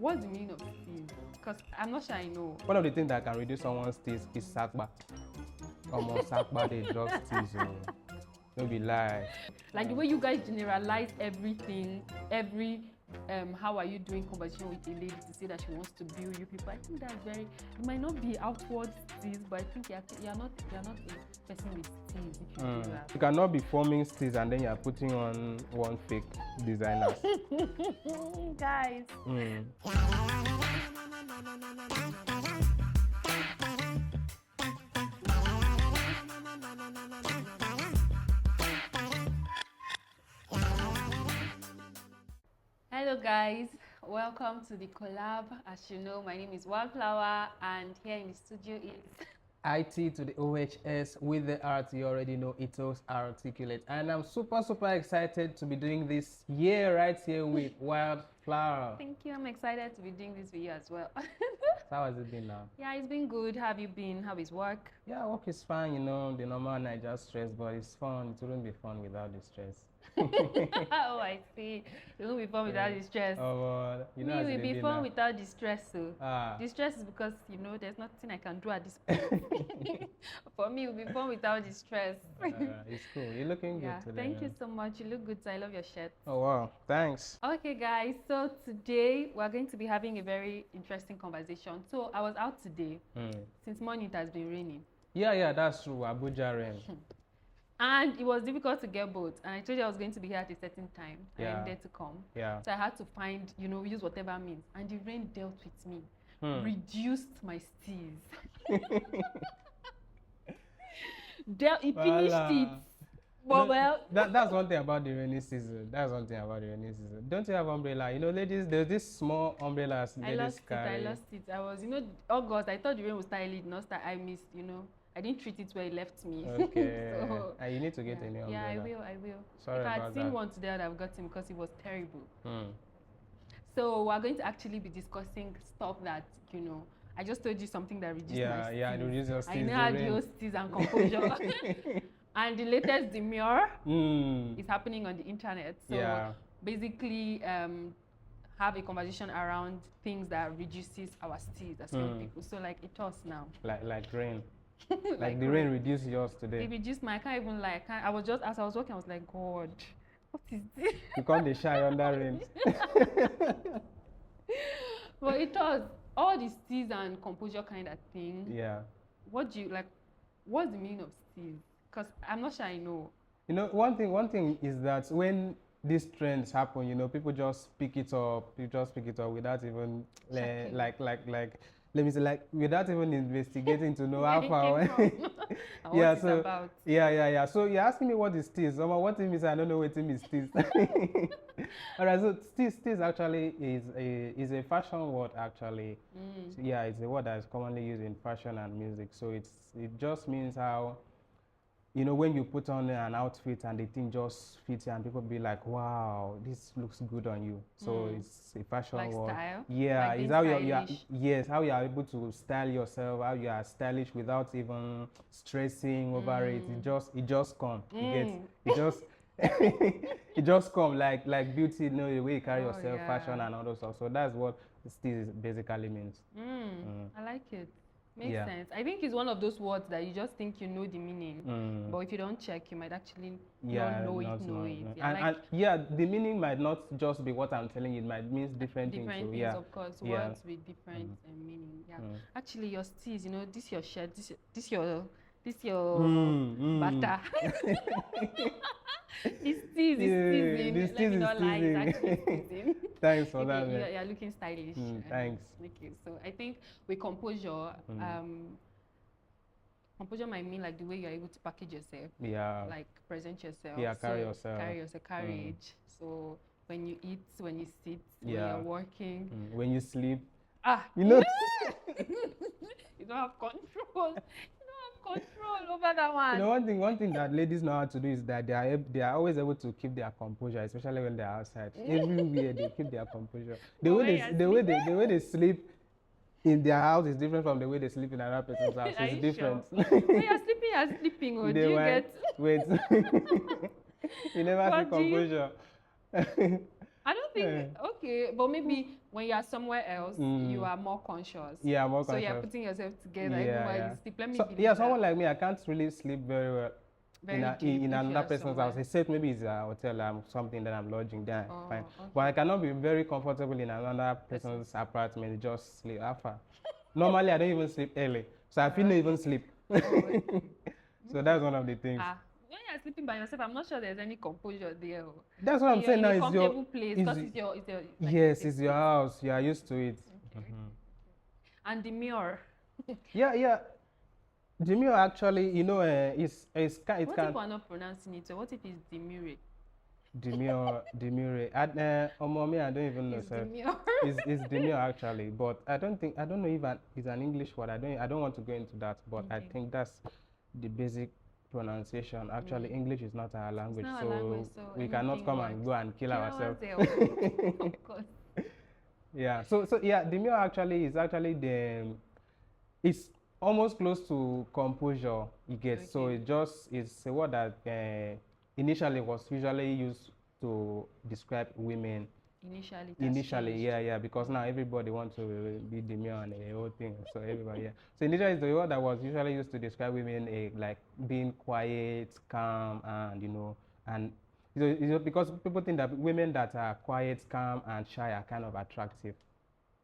What's the meaning of steeze? Because I'm not sure I know. One of the things that can reduce someone's steeze is sakba. Almost sakba, they drop steeze. Don't be lie. Like the way you guys generalize everything, how are you doing conversation with a lady to say that she wants to build you people. I think that's very, it might not be outward steeze, but I think you're not a person with steeze if you do that. You cannot be forming steeze and then you're putting on one fake designer. Guys. Hello guys, welcome to the collab. As you know, my name is Wildflower and here in the studio is IT to the OHS with the art. You already know Itohs articulate, and I'm super excited to be doing this year right here with Wildflower. Thank you. I'm excited to be doing this video as well. So how has it been now? Yeah, it's been good. How have you been? How is work? Yeah, work is fine, you know, the normal Niger stress, but it's fun. It wouldn't be fun without the stress. Oh, I see. It won't be fun without the stress. Oh, you know, it will be fun without the stress. So the stress is because, you know, there's nothing I can do at this point. For me, it will be fun without the stress. It's cool. You're looking good today. Thank you so much. You look good. So I love your shirt. Oh, wow. Thanks. Okay, guys. So today we're going to be having a very interesting conversation. So I was out today. Since morning it has been raining. Yeah, that's true. Abuja rain. And it was difficult to get boats. And I told you I was going to be here at a certain time. Yeah. I am there to come. Yeah. So I had to find, you know, use whatever means. And the rain dealt with me. Reduced my steeze. It finished it. But well, that's one thing about the rainy season. Don't you have umbrella? You know, ladies, there's this small umbrellas ladies carry. I lost it. I was, you know, August. I thought the rain would start late, not start. I missed, you know. I didn't treat it where it left me. Okay. So, you need to get a new umbrella. Yeah, I will. Sorry if I about had seen that. one today, I'd have got him because it was terrible. So we're going to actually be discussing stuff that, you know, I just told you something that reduced my steeze. Yeah, it reduces your steeze. I know how to use Steeze and Composure. And the latest demure is happening on the internet. So basically, have a conversation around things that reduces our steeze as young people. So like Itohs now. Like rain. like the rain reduced yours today. It reduced my, I can't even lie. I was just, as I was walking, I was like, God, what is this? You can't be shy under rain. But Itohs, all the steeze and composure kind of thing. Yeah. What do you like? What's the meaning of steeze? Because I'm not sure I know. You know, one thing is that when these trends happen, you know, people just pick it up. You just pick it up without even let me say, like, without even investigating to know how far. Yeah, so about. Yeah. So you're asking me what is steeze? What it means? I don't know what it means. Steeze. All right. So steeze actually is a fashion word actually. So, yeah, it's a word that is commonly used in fashion and music. So it just means how, you know, when you put on an outfit and the thing just fits you and people be like, wow, this looks good on you. So it's a fashion word. Style? Yeah, like it's how you are able to style yourself, how you are stylish without even stressing over it. It just comes. It just comes like beauty, you know, the way you carry yourself, fashion and all those stuff. So that's what steeze basically means. I like it. Makes sense. I think it's one of those words that you just think you know the meaning, but if you don't check, you might actually not know it. Yeah, the meaning might not just be what I'm telling you. It might mean different things. Different things, yeah. Of course. Words with different meaning. Yeah. Actually, your steeze, you know, this your shirt, this your bata. It's steezing. Let me not lie. It's actually steezing. Thanks for that. You're looking stylish. Thanks. Okay, so I think with composure, composure might mean like the way you're able to package yourself. Yeah. Like present yourself. Yeah, carry yourself. Courage. So when you eat, when you sit, when you're working. When you sleep. You know. You don't have control. Control over that one. You know, one thing that ladies know how to do is that they are always able to keep their composure, especially when they're outside. Everywhere they keep their composure. The way they sleep in their house is different from the way they sleep in another person's house. It's different. Sure? When you're sleeping. Or do you get? Wait. You never see composure. I don't think. Okay, but maybe when you are somewhere else, you are more conscious. Yeah, more conscious. So you're putting yourself together even while you sleep. Let me believe that. Someone like me, I can't really sleep very well in another person's house. Except maybe it's a hotel, something that I'm lodging there. Fine. Okay. But I cannot be very comfortable in another person's apartment, just sleep after. Normally, I don't even sleep early. So I feel not even sleep. So that's one of the things. When you're sleeping by yourself, I'm not sure there's any composure there. That's what I'm saying now. It's your place because it's your like, yes, it's your house. You are used to it. Okay. And the mirror. Yeah. The mirror actually, you know, it's what if we're not pronouncing it? So what if it's demure? Demure. Mommy, I don't even know. It's demure actually, but I don't know if it's an English word. I don't want to go into that, but I think that's the basic pronunciation. Actually, English is not our language, so we cannot come and go and kill ourselves. Of course. Yeah. So yeah, demure actually is actually it's almost close to composure. You get. Okay. So it's a word that initially was usually used to describe women. Initially, yeah, because now everybody wants to be demure and the whole thing. So everybody, yeah. So initially, it's the word that was usually used to describe women, like being quiet, calm, and because people think that women that are quiet, calm, and shy are kind of attractive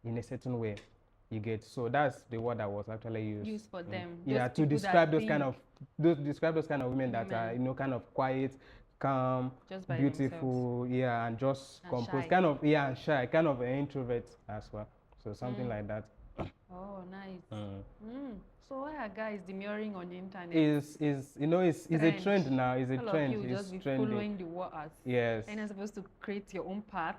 in a certain way. You get. So that's the word that was actually used for them. Yeah, to describe those kind of women that are kind of quiet, calm, beautiful, themselves. And just and composed, shy. Kind of and shy, kind of an introvert as well. So something like that. Oh, nice. So why are guys demurring on the internet? It's a trend now. It's a trend. Of you it's just be trendy. Following the waters. Yes. And you're supposed to create your own path.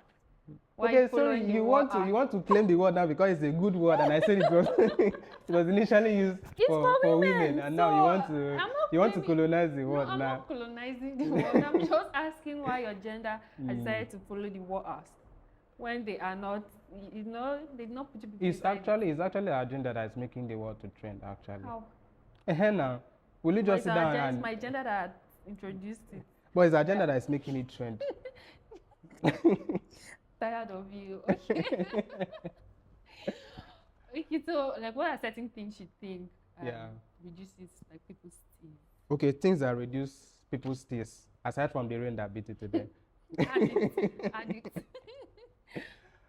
Why okay, so you want to claim the word now because it's a good word, and I said it was it was initially used for women, and so now you want to colonize the word I'm now. I'm not colonizing the word. I'm just asking why your gender has decided to follow the waters when they are not. They did not put you. It's actually our gender that is making the word to trend. Actually. How? Now, will you just sit down and? It's my gender that introduced it. But it's our gender that is making it trend. Tired of you. Okay. Okay, so like what are certain things you think reduces like people's steeze? Okay, things that reduce people's steeze aside from the rain that beat it today. Add it.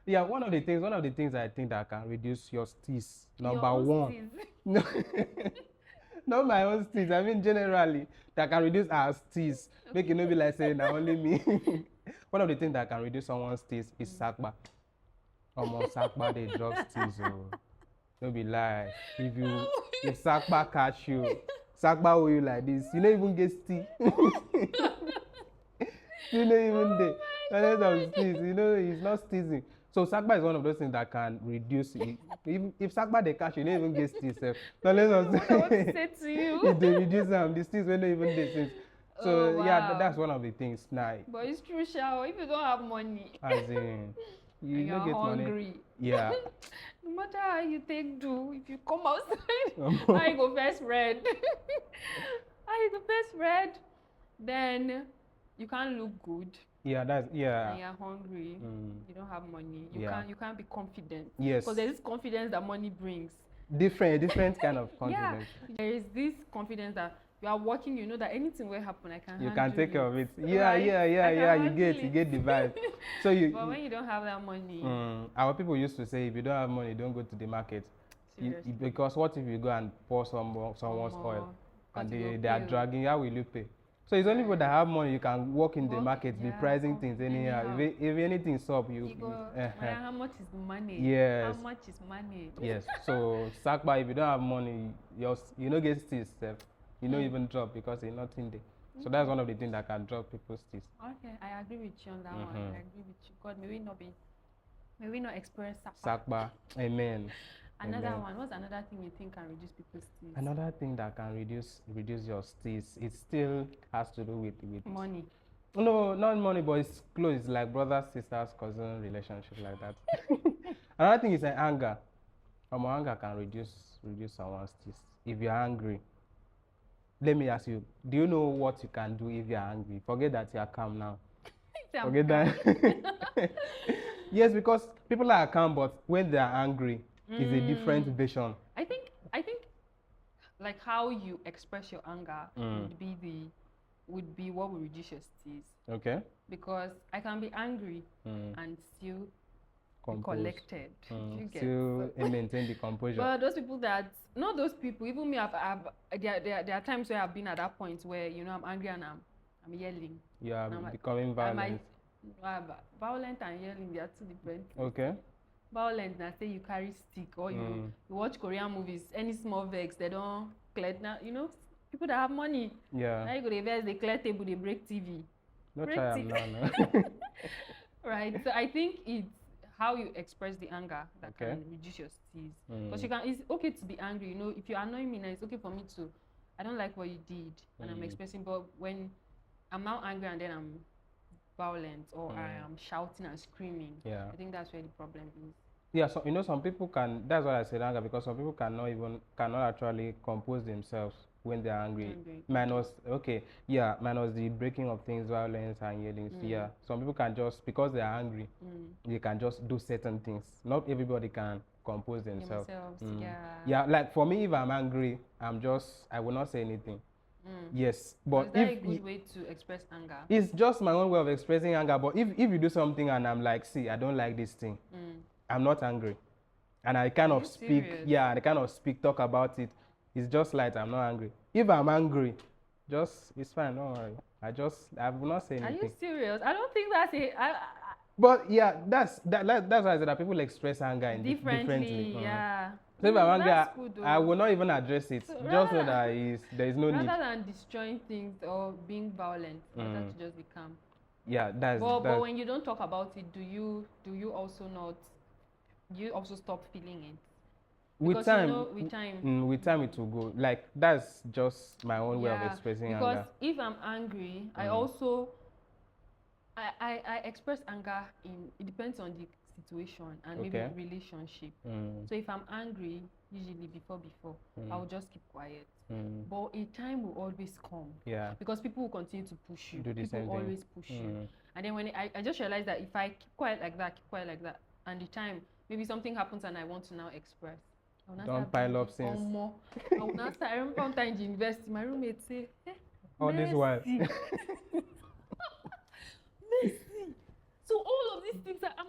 Yeah, one of the things I think that can reduce your steeze. Number one. No, not my own steeze. I mean generally that can reduce our steeze. Okay. Make it not be like saying that only me. One of the things that can reduce someone's steeze is sakba. Almost sakba they drop steeze. Don't be lie. If sakba catch you, sakba will you like this. You don't even get steeze. You don't even get. It's not steezing. So sakba is one of those things that can reduce it. If sakba they catch you, don't even get steeze. What I want to say to you. If they reduce the steeze when they even get steeze. So wow. That's one of the things now. But it's true, Shao. If you don't have money, as in you don't get hungry. Money. Yeah. No matter how you if you come outside, I go first red. Then you can't look good. Yeah, and you're hungry. You don't have money. You can't be confident. Yes. Because there's this confidence that money brings. Different kind of confidence. Yeah. There is this confidence that you are working, you know that anything will happen, I can. You can take care of it. Yeah, right? You get the vibe. So But when you don't have that money, our people used to say, if you don't have money, don't go to the market. Because what if you go and pour someone's oil, and they are dragging? How will you pay? So it's only people that have money you can walk in the market, be pricing things anyhow. If anything's up, you go. How much is the money? Yes. How much is money? Yes. So sakba, if you don't have money, you don't get steeze. You don't even drop because there's nothing there. So that's one of the things that can drop people's steeze. Okay, I agree with you on that one. I agree with you. God, may we not experience sakba. Amen. Another one. What's another thing you think can reduce people's steeze? Another thing that can reduce your steeze, it still has to do with money. No, not money, but it's close. It's like brothers, sisters, cousin relationship like that. Another thing is anger. Anger can reduce someone's steeze. If you're angry, let me ask you, do you know what you can do if you're angry? Forget that you're calm now. Forget that. Yes, because people are calm, but when they are angry, it's a different version. I think like how you express your anger would be what will reduce your steeze. Okay. Because I can be angry and still be collected. Still maintain the composure. But those people not those people, even me, there are times where I've been at that point where, you know, I'm angry and I'm yelling. You are becoming violent. Violent and yelling, they are two different things. Okay. Violent, now say you carry stick or you watch Korean movies, any small vex, they don't clear. Now, you know, people that have money. Yeah. Now you go to vex, they clear table, they break TV. No try am now. Right. So I think it's how you express the anger that can reduce your steeze. Because it's okay to be angry. You know, if you annoy me now, it's okay for me to. I don't like what you did, and I'm expressing. But when I'm now angry and then I'm violent or I am shouting and screaming, I think that's where the problem is. Yeah, so you know, some people can. That's why I said anger, because some people cannot actually compose themselves when they're angry. Minus the breaking of things, violence and yelling. Yeah, some people can just, because they are angry, they can just do certain things. Not everybody can compose themselves. Yeah, like for me, if I'm angry, I will not say anything. Yes, but is that a good way to express anger? It's just my own way of expressing anger. But if you do something and I'm like, see, I don't like this thing, I'm not angry, and I kind of speak. Serious? Yeah, and I kind of speak, talk about it. It's just like I'm not angry. If I'm angry, it's fine. Don't worry. I will not say anything. Are you serious? I don't think that's it. But yeah, that's why I said that people express anger differently. Yeah. So if I'm angry, I will not even address it. So just know that there is no need. Rather than destroying things or being violent, rather to just be calm. Yeah, But when you don't talk about it, do you also stop feeling it? With time it will go. Like, that's just my own way of expressing anger. Because if I'm angry, I also I express anger it depends on the situation and maybe relationship. So if I'm angry, usually before I will just keep quiet. But a time will always come. Yeah. Because people will continue to push you. People will always push you. And then when I just realized that if I keep quiet like that, and the time maybe something happens and I want to now express. Don't pile up since. I will not start. I remember one time in university, my roommate say, all this while. Messi. So all of these things, they're not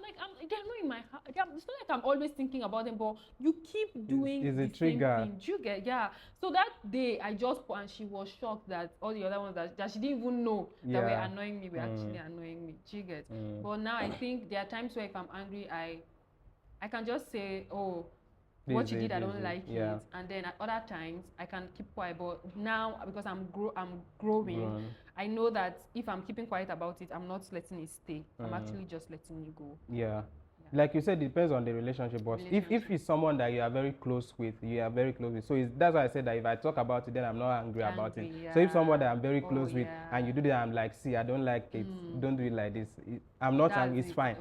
in my heart. It's not like I'm always thinking about them, but you keep doing the same thing. Do you get? Yeah. So that day, I just put, and she was shocked that all the other ones that she didn't even know that were annoying me were actually annoying me. Do you get? But now I think there are times where if I'm angry, I can just say, oh, what you did, I don't like it. And then at other times, I can keep quiet. But now, because I'm growing, I know that if I'm keeping quiet about it, I'm not letting it stay. I'm actually just letting you go. Yeah. Like you said, it depends on the relationship. But if it's someone that you are very close with, so that's why I said that if I talk about it, then I'm not angry about it. So if someone that I'm very close with and you do that, I'm like, see, I don't like it. Don't do it like this. I'm not angry. It's fine.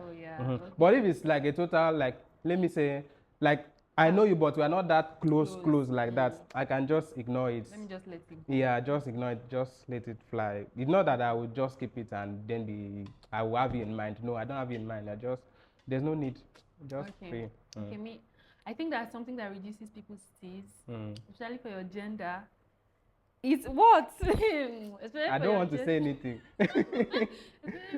But if it's like a total, like, let me say, like, I know you, but we are not that close like that. I can just ignore it. Let me just let it go. Yeah, just ignore it. Just let it fly. It's not that I will just keep it and then I will have it in mind. No, I don't have it in mind. There's no need. Just free. Okay, I think that's something that reduces people's steeze, especially for your gender. It's what? I don't want to say anything. Especially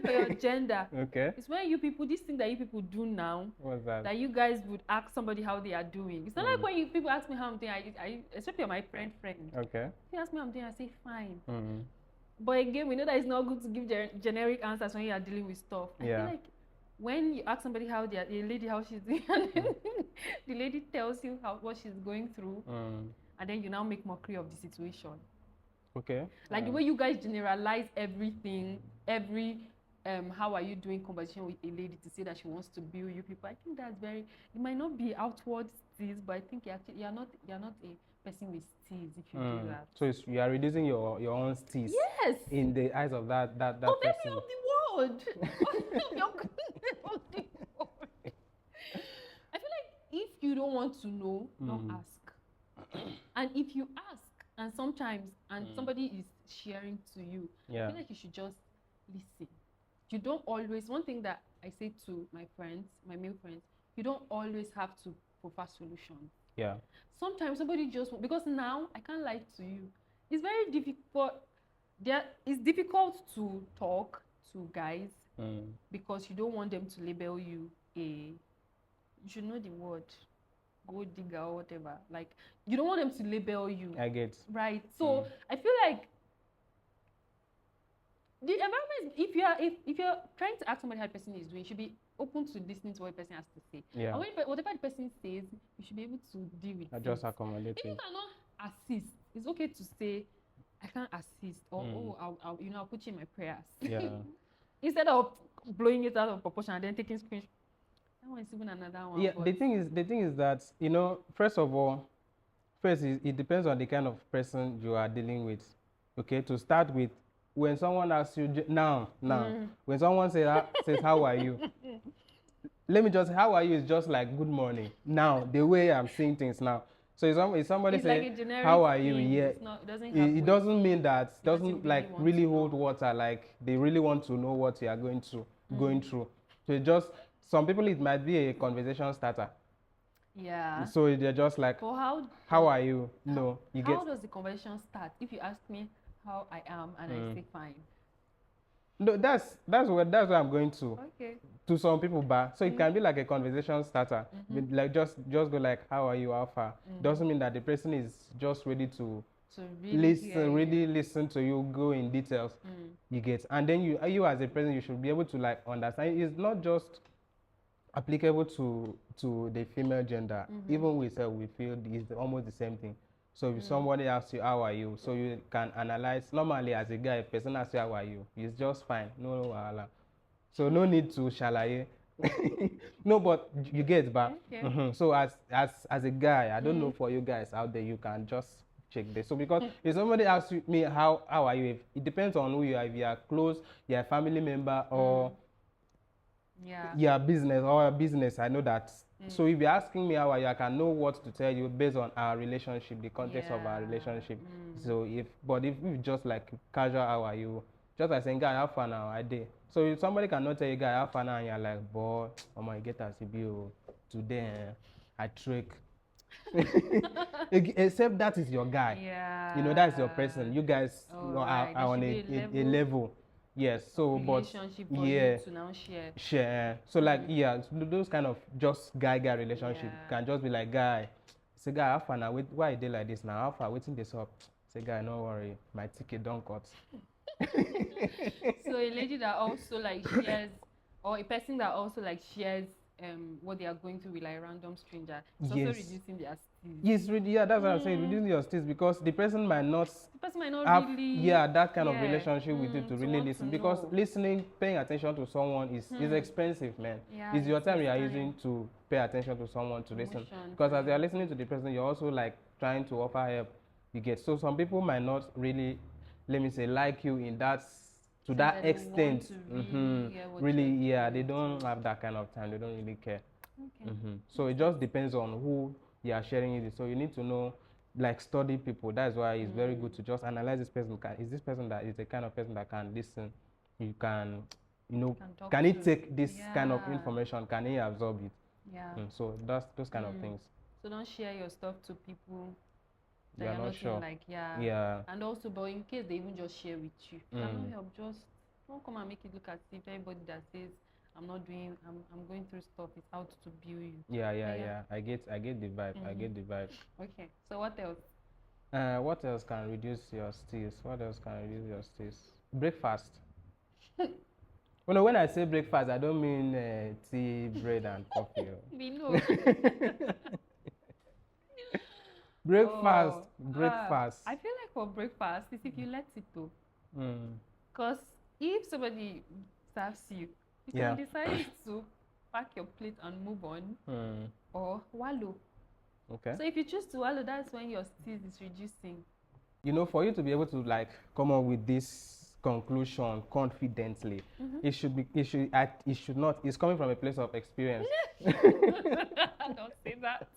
for your gender. Okay. It's when you people, this thing that you people do now. What's that? That you guys would ask somebody how they are doing. It's not like when people ask me how I'm doing, especially you're my friend. Okay. You ask me how I'm doing, I say fine. But again, we know that it's not good to give generic answers when you are dealing with stuff. I feel like when you ask somebody how a lady how she's doing, and then the lady tells you what she's going through, and then you now make mockery of the situation. Okay. Like the way you guys generalize everything, how are you doing conversation with a lady to say that she wants to build you people. I think that's it might not be outward steeze, but I think you're not a person with steeze if you do that. So you are reducing your own steeze. Yes. In the eyes of that person. Of the world. I feel like if you don't want to know, don't ask. And if you ask, and sometimes, somebody is sharing to you, I feel like you should just listen. You don't always, one thing that I say to my friends, my male friends, you don't always have to prefer solutions. Yeah. Sometimes somebody just, because now I can't lie to you, it's very difficult. It's difficult to talk to guys because you don't want them to label you you should know the word, gold digger or whatever. Like, you don't want them to label you. I get. Right. So I feel like the environment, if you're trying to ask somebody how the person is doing, you should be open to listening to what the person has to say. Yeah. And whatever the person says, you should be able to deal with it. Just accommodate If you it. cannot assist, it's okay to say, I can't assist, or I'll put you in my prayers. Yeah. Instead of blowing it out of proportion and then taking screenshots. That one is even another one. Yeah, the thing is that, first of all, it depends on the kind of person you are dealing with. Okay, to start with, when someone asks you when someone says how are you, let me just say how are you is just like good morning. Now the way I'm saying things now. So if somebody says like how are you, it doesn't mean that doesn't like really hold water. Like they really want to know what you are going through. So it just, some people, it might be a conversation starter. Yeah. So they're just like, how are you? No, how does the conversation start? If you ask me how I am and I say fine. No, that's where I'm going to. Okay. To some people, but so it can be like a conversation starter. Like just go like, how are you, how far? Doesn't mean that the person is just ready to really listen to you, go in details. You get, and then you as a person, you should be able to like understand. It's not just applicable to the female gender. Even we feel it's almost the same thing. So if somebody asks you how are you, so you can analyze. Normally as a guy, if a person asks you how are you, it's just fine, no wahala. So no need to shalaye. No, but you get, but so as a guy, I don't know for you guys out there, you can just check this. So because if somebody asks me how are you, it depends on who you are. If you are close, you're a family member, or your business, I know that. So if you're asking me how are you, I can know what to tell you based on our relationship, the context of our relationship. So if just like casual how are you, just like saying, guy, how far now? I did. So if somebody cannot tell you, guy, how far now, and you're like, boy, oh my, get a CBO today, I trick. Except that is your guy. Yeah. That's your person. You guys are on a level. Yes. So relationship but for you to now share. So like those kind of just guy relationship can just be like, guy, say, guy, how far now? Why are they like this now? How far? Waiting this up. Say, guy, no worry, my ticket don't cut. So a lady that also like shares, or a person that also like shares what they are going through with like a random stranger, it's also reducing their steeze. Yes, that's what I'm saying, reducing your steeze, because the person might not have really that kind of relationship with you to really listen. Because listening, paying attention to someone is expensive, man. It's your time you are using to pay attention to someone to listen. Because as you are listening to the person, you're also like trying to offer help. You get, so some people might not really, let me say, like you in that to that extent. Really, they don't have that kind of time. They don't really care. So it just depends on who you are sharing it with. So you need to know, like, study people. That's why it's very good to just analyze this person. Is this person that is the kind of person that can listen? You can, can he take this kind of information? Can he absorb it? So that's those kind of things. So don't share your stuff to people that you're not sure. Like, and also, but in case they even just share with you, cannot help, just don't come and make it look as if everybody that says I'm going through stuff is out to build you. I get the vibe. I get the vibe. Okay, so what else? What else can reduce your steeze? Breakfast. When I say breakfast, I don't mean tea, bread, and coffee. We know. Breakfast. I feel like for breakfast is if you let it go. Because if somebody serves you, you can decide to pack your plate and move on, or wallow. Okay. So if you choose to wallow, that's when your steeze is reducing. For you to be able to like come up with this conclusion confidently, it's coming from a place of experience. Don't say that.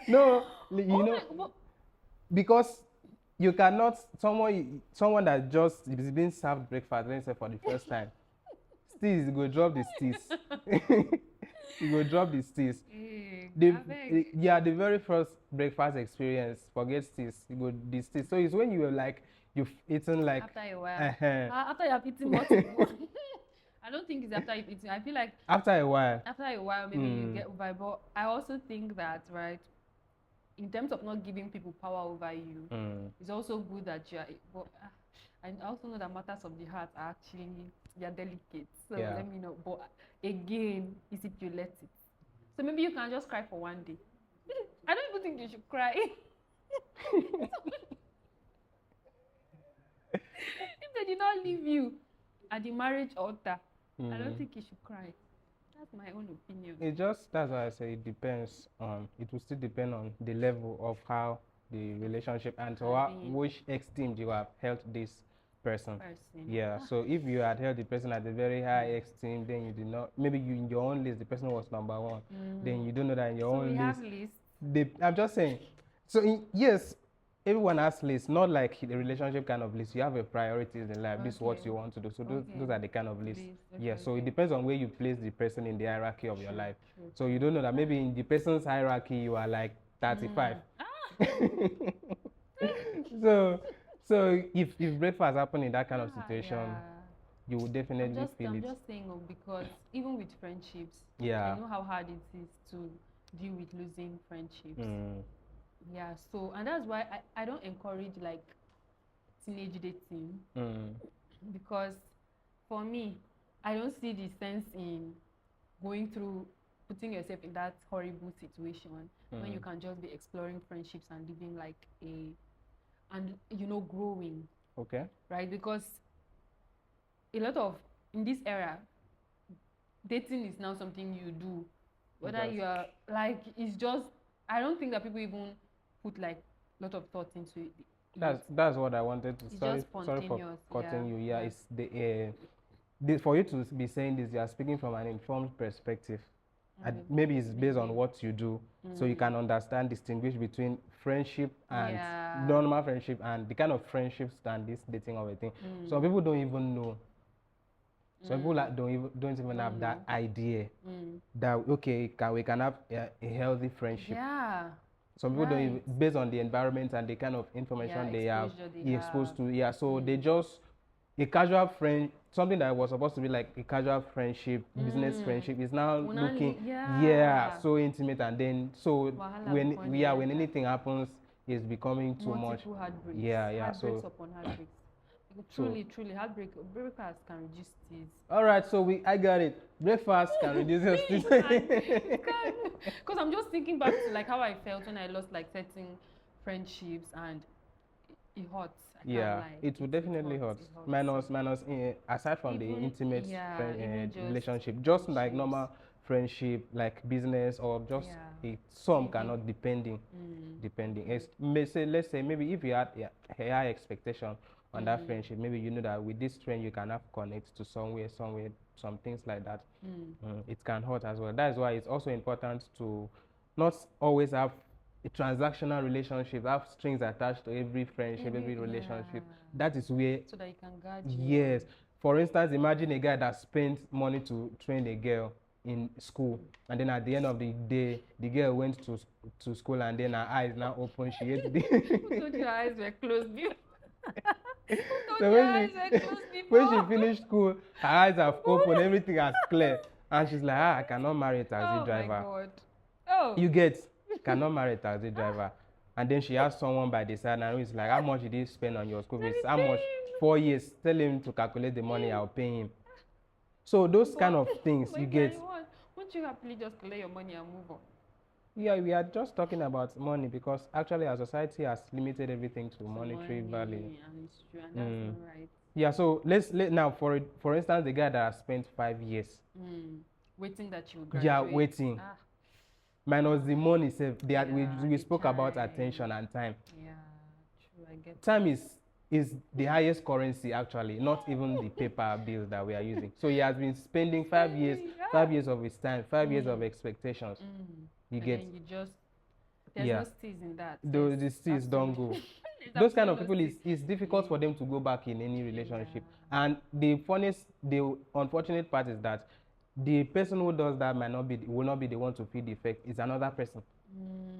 No, because you cannot, someone that just is being served breakfast, let's say for the first time, steeze, you go drop the steeze. You go drop the steeze. The very first breakfast experience, forget steeze, you go the steeze. So it's when you were like, you've eaten like... After a while. After you have eaten multiple. I don't think it's after you've eaten. I feel like... After a while. After a while, maybe you get over it. But I also think that, right, in terms of not giving people power over you, it's also good that you are... But I also know that matters of the heart are actually... They are delicate. So let me know. But again, is if you let it. So maybe you can just cry for one day. I don't even think you should cry. If they did not leave you at the marriage altar, I don't think you should cry. That's my own opinion. That's why I say it depends on, it will still depend on the level of how the relationship and to which extent you have held this person. Yeah, so if you had held the person at a very high esteem, then you did not, maybe you in your own list, the person was number one, then you don't know that in your own list. I'm just saying, so yes, everyone has lists, not like the relationship kind of list. You have a priorities in life. This is what you want to do. So those are the kind of lists. Yeah, so it depends on where you place the person in the hierarchy of your life. So you don't know that maybe in the person's hierarchy, you are like 35. So if breakfast happen in that kind of situation, you will definitely feel it. I'm just saying because even with friendships, I know how hard it is to deal with losing friendships. Yeah, so and that's why I don't encourage like teenage dating because for me, I don't see the sense in going through putting yourself in that horrible situation when you can just be exploring friendships and living like growing. Okay. Right? Because a lot of in this era, dating is now something you do. Whether you are like it's just I don't think that people even put like a lot of thought into it. That's what I wanted to sorry for cutting you. Yeah, it's for you to be saying this, you are speaking from an informed perspective. Maybe it's based on what you do, so you can understand, distinguish between friendship and normal friendship and the kind of friendships and this dating of a thing. Some people don't even know. Some people don't even have that idea that we can have a healthy friendship. Yeah. Some people don't even, based on the environment and the kind of information they have exposed to. Yeah, so they just a casual friend, something that was supposed to be like a casual friendship, business friendship, is now looking so intimate, and then so when anything happens, it's becoming too much. Heartbreaks. Heartbreaks upon heartbreaks. Truly, breakfast can reduce steeze. All right, so I got it. Breakfast can reduce your steeze. Because I'm just thinking back to like how I felt when I lost like certain friendships, and it hurts. It will definitely hurt. Minus aside from the intimate relationship, just like normal friendship, like business or just some cannot depending. Let's say maybe if you had a high expectation on that friendship, maybe you know that with this friend you can have connect to somewhere, some things like that. It can hurt as well. That is why it's also important to not always have a transactional relationship, have strings attached to every friendship, every relationship. That is where so that you can guard you. Yes. For instance, imagine a guy that spent money to train a girl in school, and then at the end of the day, the girl went to school, and then her eyes now open. She hates Who told you her eyes were closed? So when she finished school, her eyes have opened, everything has clear, and she's like, I cannot marry a taxi driver. My God. You get, cannot marry a taxi driver. And then she asked someone by the side, and he's like, how much did he spend on your school fees? How much? 4 years. Tell him to calculate the money, I'll pay him. So those kind of things you get. Won't you happily just collect your money and move on? Yeah, we are just talking about money because actually our society has limited everything to monetary value. And it's true, and that's not right. Yeah, so let's now for instance, the guy that has spent 5 years waiting that you graduate. Yeah, waiting. Minus the money itself. We spoke about attention and time. Yeah, true. I get time is the highest currency actually, not even the paper bills that we are using. So he has been spending 5 years, 5 years of his time, 5 years of expectations. You get. There's no steeze in that. The steeze don't go. those kind of people, it's difficult for them to go back in any relationship. And the unfortunate part is that the person who does that will not be the one to feel the effect. It's another person.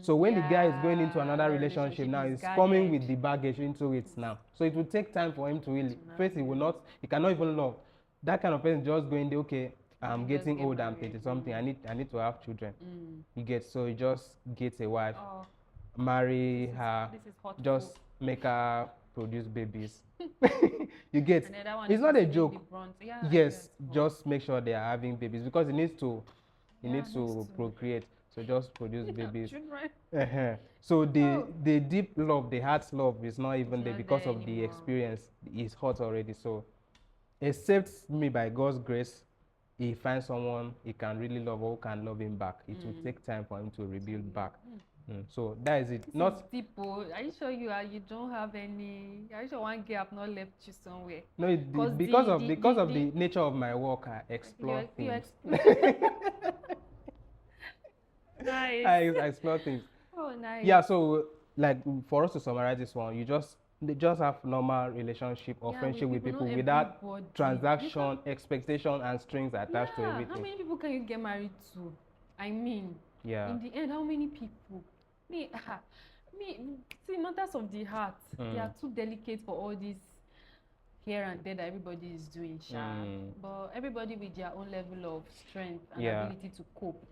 So when the guy is going into another relationship now, he's coming with the baggage into it now. So it will take time for him to really. First, he cannot even love. That kind of person just going there, okay, I'm getting old, I'm 30 something, I need to have children. You get, so he just gets a wife, marry her, just make her produce babies. You get, it's not a joke. Yes, just make sure they are having babies because he needs to procreate. So just produce babies. So the deep love, the heart love is not even there because of the experience. It's hot already. So except me, by God's grace, he finds someone he can really love or can love him back. It will take time for him to rebuild back. So that is it. This not is deep. Are you sure you don't have any? Are you sure one girl have not left you somewhere? No, because of the nature of my work, I explore things. Nice. I explore things. Oh, nice. Yeah, so like for us to summarize this one, they just have normal relationship or friendship with people without transaction, expectation, and strings attached to everything. How many people can you get married to? I mean, in the end, how many people? Me, see, matters of the heart, they are too delicate for all this here and there that everybody is doing, but everybody with their own level of strength and ability to cope.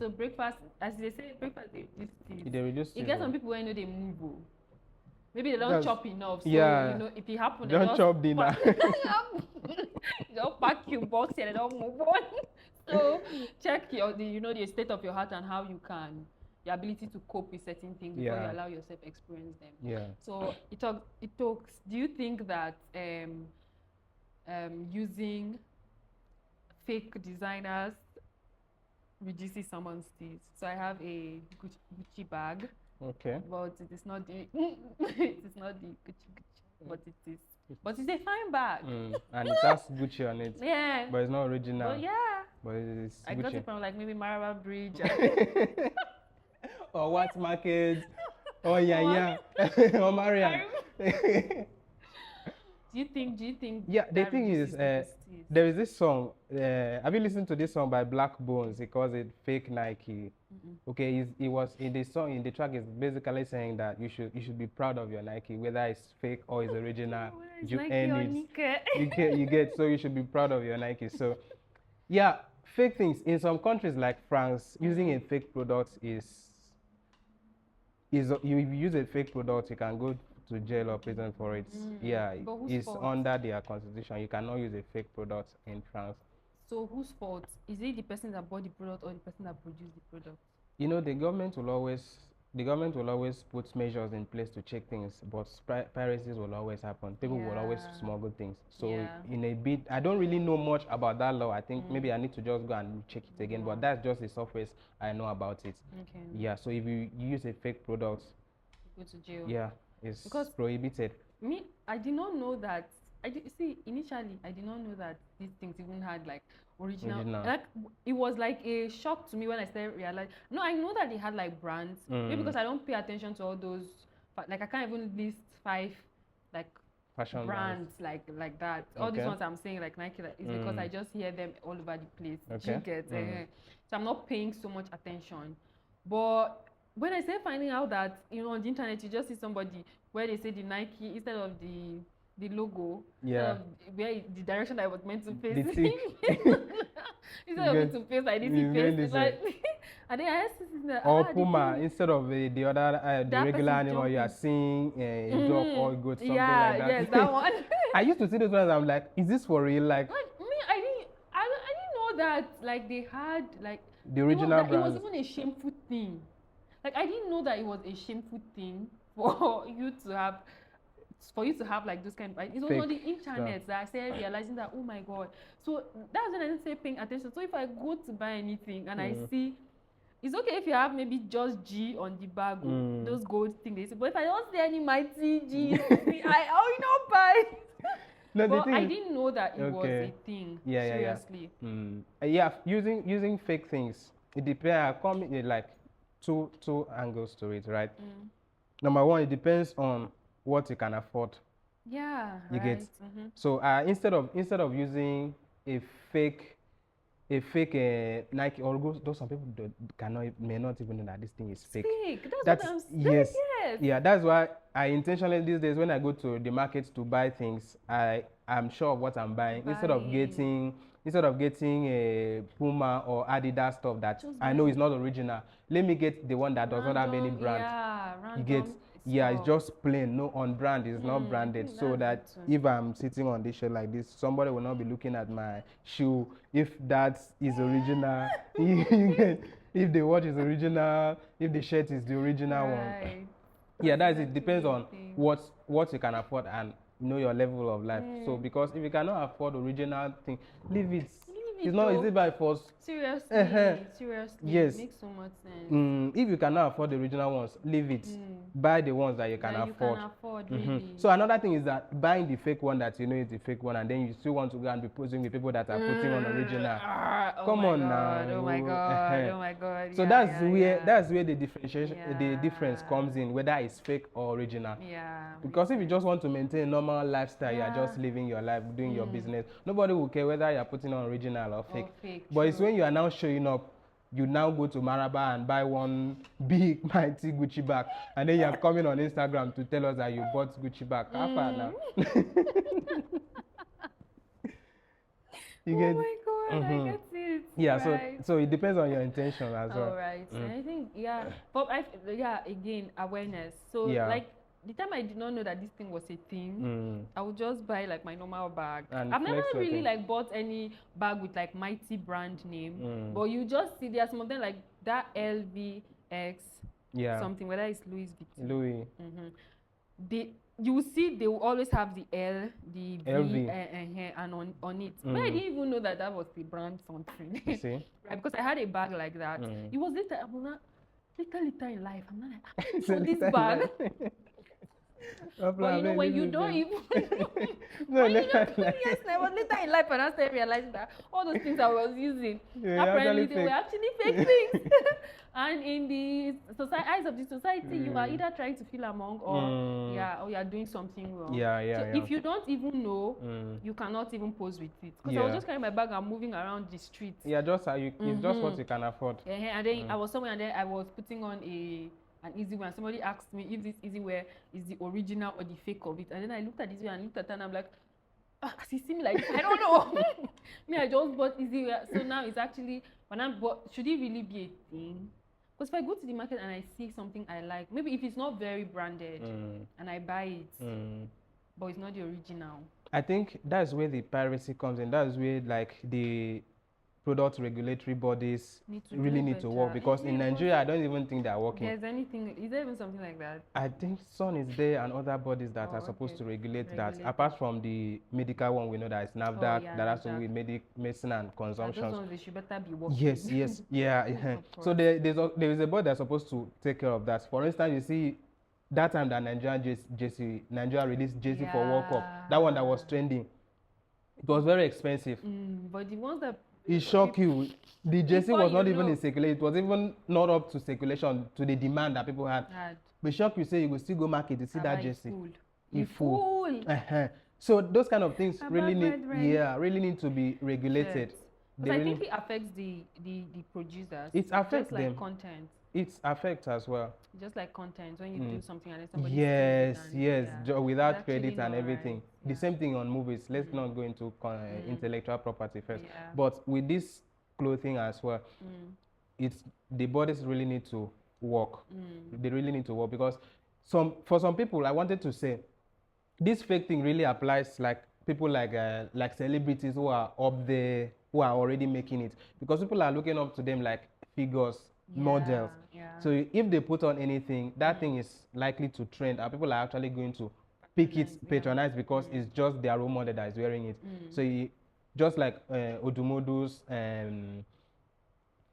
So breakfast, as they say, breakfast they reduce teeth. You get some people when they move. Maybe they don't chop enough. So if it happens, they don't chop dinner. They don't pack your box and they don't move on. So check the state of your heart and how you can, your ability to cope with certain things before you allow yourself to experience them. So Itohs, do you think that using fake designers reduces someone's teeth? So I have a Gucci bag. Okay. But it is not the Gucci, but it is. But it's a fine bag. And it has Gucci on it. Yeah. But it's not original. But But it's I Gucci. got it from like maybe Maraba Bridge. Or White Market. Or Yaya. Or Marian. Do you think? Yeah, the thing is, there is this song. Have you listened to this song by Black Bones? He calls it "Fake Nike." Okay, he was in the song. In the track, is basically saying that you should be proud of your Nike, whether it's fake or it's original. You earn it. You get. So you should be proud of your Nike. So, yeah, fake things in some countries like France, using a fake product is if you use a fake product, you can go to jail or prison for it. It's under their constitution. You cannot use a fake product in France. So whose fault? Is it the person that bought the product or the person that produced the product? The government will always put measures in place to check things, but piracies will always happen. People will always smuggle things. So in a bit, I don't really know much about that law. I think maybe I need to just go and check it again, but that's just the surface I know about it. Okay. Yeah, so if you use a fake product, you go to jail. Yeah, it's prohibited. Me, I did not know that. Initially, I did not know that these things even had like original. Like it was like a shock to me when I started realizing. No, I know that they had like brands. Maybe because I don't pay attention to all those. Like I can't even list 5 like fashion brands like that. All these ones I'm saying like Nike is because I just hear them all over the place. Okay. You get, so I'm not paying so much attention. But when I started finding out that on the internet you just see somebody where they say the Nike instead of the logo, where the direction I was meant to face, instead of me to face like this, he faced like, and then I asked or Puma instead of the other the regular animal you are seeing a dog or a goat, something like that. Yes, that one. I used to see those ones. I'm like, is this for real? Like me, I didn't know that like they had like the original brand. It was even a shameful thing. Like I didn't know that it was a shameful thing for you to have like those kind of, it was on the internet that I started realizing that, oh my god. So that's when I started paying attention. So if I go to buy anything and I see, it's okay if you have maybe just G on the bag, those gold things, but if I don't see any mighty G, I will not buy it. No, but I didn't know that it was a thing. Seriously. Using fake things, it depends. I come like two angles to it, right? Number one, it depends on what you can afford. Yeah, you right. get. So instead of using a fake Nike, or those some people may not even know that this thing is fake. That's what I'm saying. Yes. Yeah, that's why I intentionally these days, when I go to the market to buy things, I'm sure of what I'm buying. Instead of getting a Puma or Adidas stuff that I know is not original, let me get the one that does not have any brand. Yeah, you get. Yeah, it's just plain, no on brand, it's not branded, so that if I'm sitting on this shirt like this, somebody will not be looking at my shoe if that is original. If the watch is original, if the shirt is the original one. Yeah, that's it. Depends on what you can afford and know your level of life. So because if you cannot afford original thing, leave it. It's not easy by force. Seriously. Yes. It makes so much sense. If you cannot afford the original ones, leave it. Buy the ones that you can afford. Really. So another thing is that buying the fake one that you know is the fake one, and then you still want to go and be posing with people that are putting on original. Come on now. Oh my god. So that's where the differentiation, the difference comes in, whether it's fake or original. Yeah. Because if you just want to maintain a normal lifestyle, you are just living your life, doing your business. Nobody will care whether you are putting on original or fake. But it's when you are now showing up, you now go to Maraba and buy one big mighty Gucci bag, and then you are coming on Instagram to tell us that you bought Gucci bag. How far now? You get. My god, I get it. Yeah, so it depends on your intention as well. All right. And I think but again, awareness. So like the time I did not know that this thing was a thing, I would just buy like my normal bag. And I've never really like bought any bag with like mighty brand name. But you just see there's some of them like that LVX something, whether it's Louis Vuitton. You will see they will always have the L, the V, and on it. But I didn't even know that was the brand something. See? Right, because I had a bag like that. It was later in life. I'm not like, so this bag. But you know, when you don't even yes, I was later in life and I started realizing that all those things I was using, apparently they were actually fake things. And in the eyes of the society, you are either trying to feel among or you are doing something wrong. If you don't even know, you cannot even pose with it. Because I was just carrying my bag and moving around the streets. Yeah, it's just what you can afford. And then I was somewhere, and then I was putting on an easy wear. Somebody asked me if this easy wear is the original or the fake of it, and then I looked at this wear and looked at her and I'm like, as you see me like I don't know. Me, I just bought easy wear. So now it's actually should it really be a thing? Because if I go to the market and I see something I like, maybe if it's not very branded and I buy it, but it's not the original. I think that's where the piracy comes in. That's where like the product regulatory bodies really need to work, because in Nigeria I don't even think they are working. Is there even something like that? I think Sun is there and other bodies that are supposed to regulate that. Apart from the medical one, we know that it's NAFDAC that has to do with medicine and consumption. They should better be working. Yes, yeah. So there is a body that's supposed to take care of that. For instance, you see that time that Nigeria released JC for World Cup, that one that was trending, it was very expensive. But the ones that it shocked you. The jersey was not even in circulation. It was even not up to circulation, to the demand that people had. But shock you say you will still go market to see that jersey. You fool. So those kind of things really need to be regulated. Because I think it affects the producers. It affects them. Like content. It affects as well. Just like content, when you do something and then somebody without credit and everything. The same thing on movies. Let's not go into intellectual property first. But with this clothing as well, the bodies really need to work. They really need to work, because for some people, I wanted to say, this fake thing really applies like people like celebrities who are up there, who are already making it, because people are looking up to them like figures, models. So if they put on anything, that thing is likely to trend, and people are actually going to pick it, patronize, because it's just their role model that is wearing it. So just like Odumodu's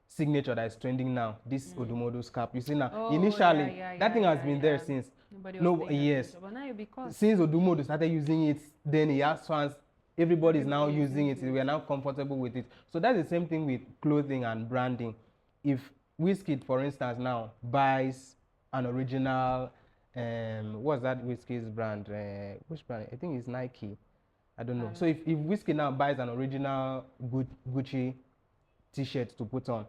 signature that is trending now, this Odumodu's cap. You see now, initially that thing has been there since. But now since Odumodu started using it, then he has fans. Everybody is now using it. We are now comfortable with it. So that's the same thing with clothing and branding. If Wizkid, for instance, now buys an original what's that whiskey's brand? Which brand? I think it's Nike. I don't know. So if whiskey now buys an original Gucci t-shirt to put on,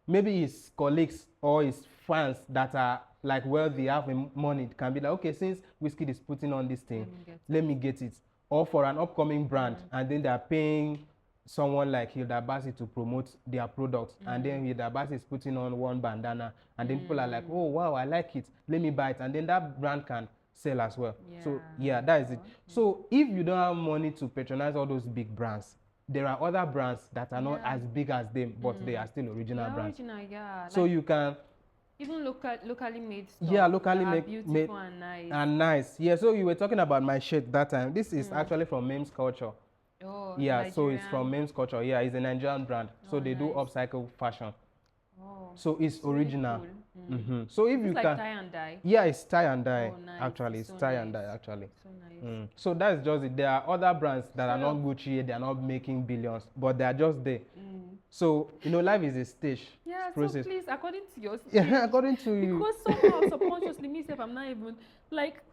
maybe his colleagues or his fans that are like wealthy, have money, can be like, okay, since whiskey is putting on this thing, let me get it. Or for an upcoming brand, and then they're paying someone like Hilda Bassi to promote their products, and then Hilda Bassi is putting on one bandana, and then people are like, oh wow, I like it, let me buy it, and then that brand can sell as well. So yeah, that is it. So if you don't have money to patronize all those big brands, there are other brands that are not as big as them, but they are still original brands. So like, you can even locally made stuff. Yeah, locally made, beautiful and nice. And nice. Yeah, so you were talking about my shirt that time. This is actually from Memes Culture. Oh, yeah, Nigerian. So it's from Memes Culture. Yeah, it's a Nigerian brand. So they do upcycle fashion. Oh, so it's original. Really cool. So if you like can, tie and dye. Yeah, it's tie and dye. Oh, nice. Actually, it's tie and dye. Actually, so nice. So that's just it. There are other brands that are not Gucci. They are not making billions, but they are just there. So life is a stage. Yeah. Process. So please, according to your stage, yeah, according to you. Because somehow subconsciously, myself, I'm not even like.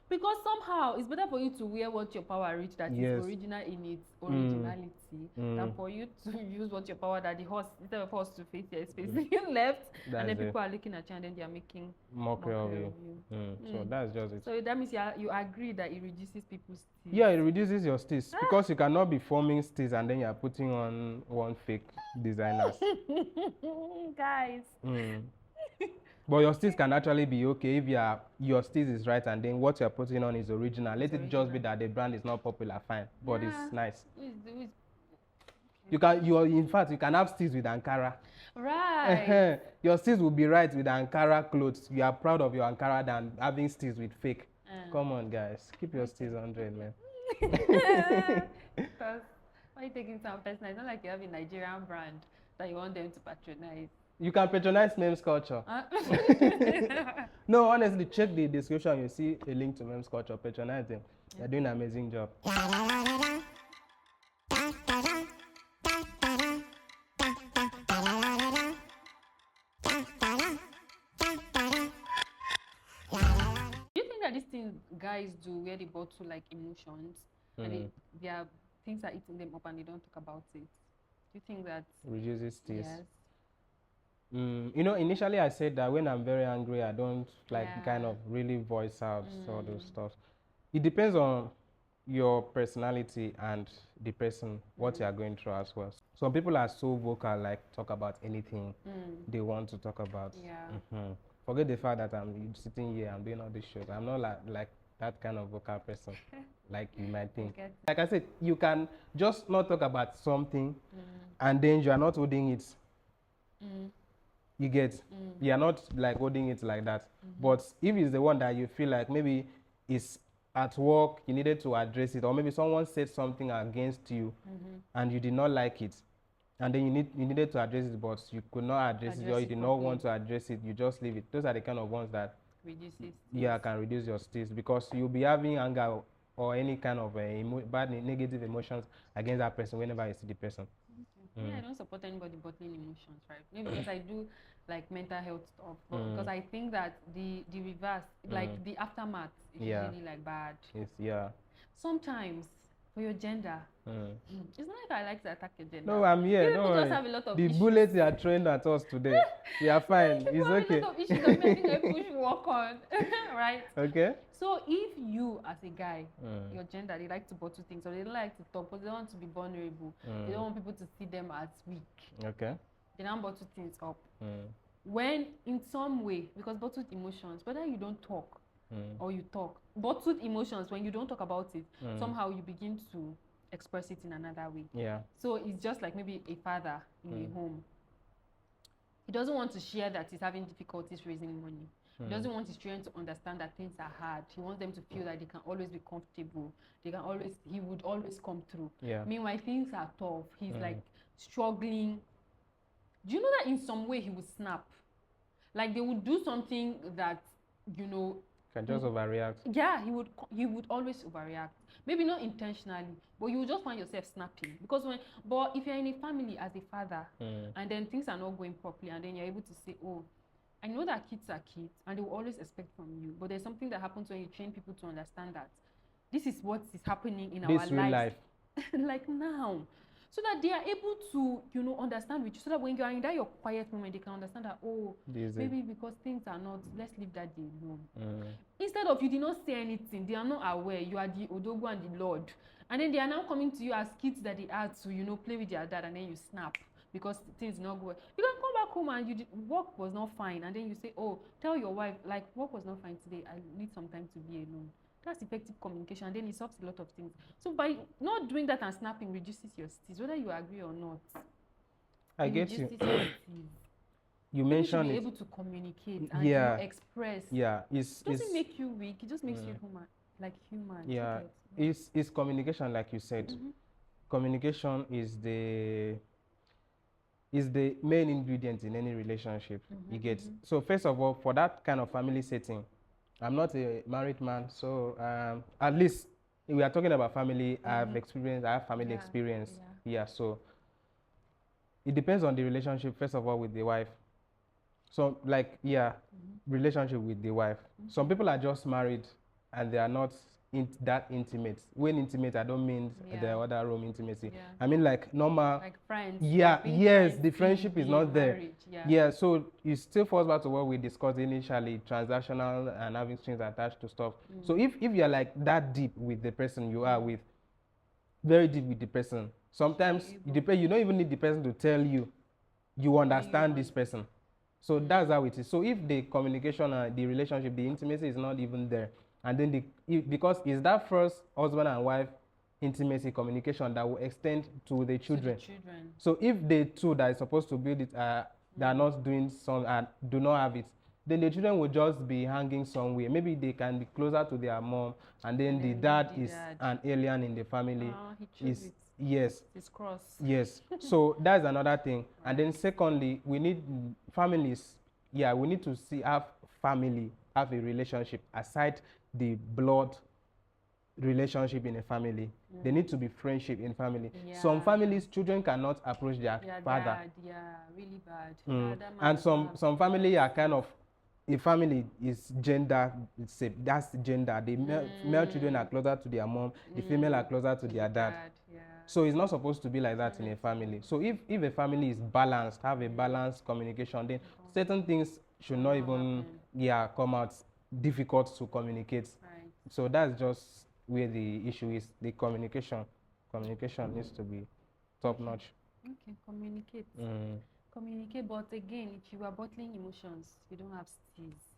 Because somehow it's better for you to wear what your power reach, that is original in its originality, than for you to use what your power, that the horse, instead of horse to face your space, you left, and then people are looking at you and then they are making mockery of you. So that's just it. So that means you agree that it reduces people's steeze. Yeah, it reduces your steeze because you cannot be forming steeze and then you are putting on one fake designers. Guys. But your steeze can actually be okay if your steeze is right and then what you're putting on is original. Let it just be that the brand is not popular, fine, but it's nice. In fact, you can have steeze with Ankara. Right. Your steeze will be right with Ankara clothes. You are proud of your Ankara than having steeze with fake. Come on, guys, keep your steeze 100, man. Because why are you taking some personal? It's not like you have a Nigerian brand that you want them to patronize. You can patronize Memes Culture. No, honestly, check the description. You see a link to Memes Culture. Patronize them. They're doing an amazing job. Do you think that these things guys do where they bottle like emotions and they are things are eating them up and they don't talk about it? Do you think that reduces steeze? Yes. Initially I said that when I'm very angry, I don't kind of really voice out all those stuff. It depends on your personality and the person, what you are going through as well. Some people are so vocal, like talk about anything they want to talk about. Yeah. Forget the fact that I'm sitting here, I'm doing all these shows. I'm not like that kind of vocal person, like you might think. Like I said, you can just not talk about something and then you are not holding it. You get, you're not like holding it like that. But if it's the one that you feel like maybe it's at work, you needed to address it, or maybe someone said something against you and you did not like it, and then you needed to address it, but you could not address it, or you did not want to address it, you just leave it. Those are the kind of ones that can reduce your steeze, because you'll be having anger or any kind of bad negative emotions against that person whenever you see the person. Yeah, I don't support anybody bottling emotions, right? Maybe because I do like mental health stuff, but because I think that the reverse, like the aftermath, is really like bad. Sometimes for your gender, it's not like I like to attack your gender. No, I'm here. People just have a lot of the issues. bullets you are trained at us today. We are fine. It's okay. A lot of issues that maybe I push work on, right? Okay. So if you, as a guy, your gender, they like to bottle things, or they don't like to talk, because they don't want to be vulnerable. They don't want people to see them as weak. Okay. They don't bottle things up. When in some way, because bottled emotions, whether you don't talk or you talk, bottled emotions, when you don't talk about it, somehow you begin to express it in another way. Yeah. So it's just like maybe a father in a home. He doesn't want to share that he's having difficulties raising money. He doesn't want his children to understand that things are hard. He wants them to feel that they can always be comfortable. He would always come through. Yeah. Meanwhile, things are tough. He's like struggling. Do you know that in some way he would snap? Like they would do something that, can just overreact. Yeah, he would always overreact. Maybe not intentionally, but you will just find yourself snapping. But if you're in a family as a father, and then things are not going properly, and then you're able to say, oh, I know that kids are kids and they will always expect from you, but there's something that happens when you train people to understand that this is what is happening in our lives. Like now. So that they are able to, understand with you. So that when you are in that your quiet moment, they can understand that, maybe because things are not, let's leave that day alone. Instead of you did not say anything, they are not aware, you are the Odogu and the Lord. And then they are now coming to you as kids that they are to, play with their dad, and then you snap because things not good. You can come back home and work was not fine. And then you say, tell your wife, like, work was not fine today. I need some time to be alone. That's effective communication, and then it solves a lot of things. So by not doing that and snapping reduces your steeze, whether you agree or not. I get you. You to mentioned be able to communicate and express. Yeah, it doesn't make you weak. It just makes you human. Yeah, it's communication, like you said. Communication is the main ingredient in any relationship. You get. So first of all, for that kind of family setting, I'm not a married man, so at least we are talking about family. I have family experience. Yeah, so it depends on the relationship, first of all, with the wife. So relationship with the wife. Some people are just married and they are not that intimate. When intimate, I don't mean the other room intimacy. I mean like normal. Like friends. Yeah, yes, the friendship is not there. Yeah, so it still falls back to what we discussed initially, transactional and having strings attached to stuff. So if you're like that deep with the person you are with, very deep with the person, sometimes you don't even need the person to tell you, you understand this person. So that's how it is. So if the communication and the relationship, the intimacy is not even there, and then because it's that first husband and wife intimacy communication that will extend to the children. So if the two that is supposed to build it they are not doing some and do not have it, then the children will just be hanging somewhere. Maybe they can be closer to their mom, and then the dad is an alien in the family. Yes. It's cross. Yes. So that's another thing. And then secondly, we need families. Yeah, we need to have a relationship aside the blood relationship in a family. There need to be friendship in family. Some families, children cannot approach their father. Dad, really bad. And some family are kind of, a family is gender, that's gender. The male children are closer to their mom, the female are closer to their dad. So it's not supposed to be like that in a family. So if a family is balanced, have a balanced communication, then certain things should not even come out difficult to communicate. So that's just where the issue is. The communication needs to be top notch. Okay, communicate. Communicate, but again, if you are bottling emotions, you don't have steeze.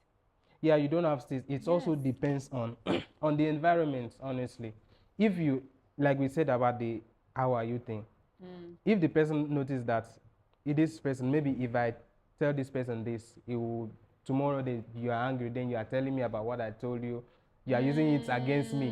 Yeah, you don't have steeze. It also depends on on the environment, honestly. If you, like we said about the how are you thing, if the person notices that this person, maybe if I tell this person this, it will tomorrow you are angry, then you are telling me about what I told you. You are using it against me.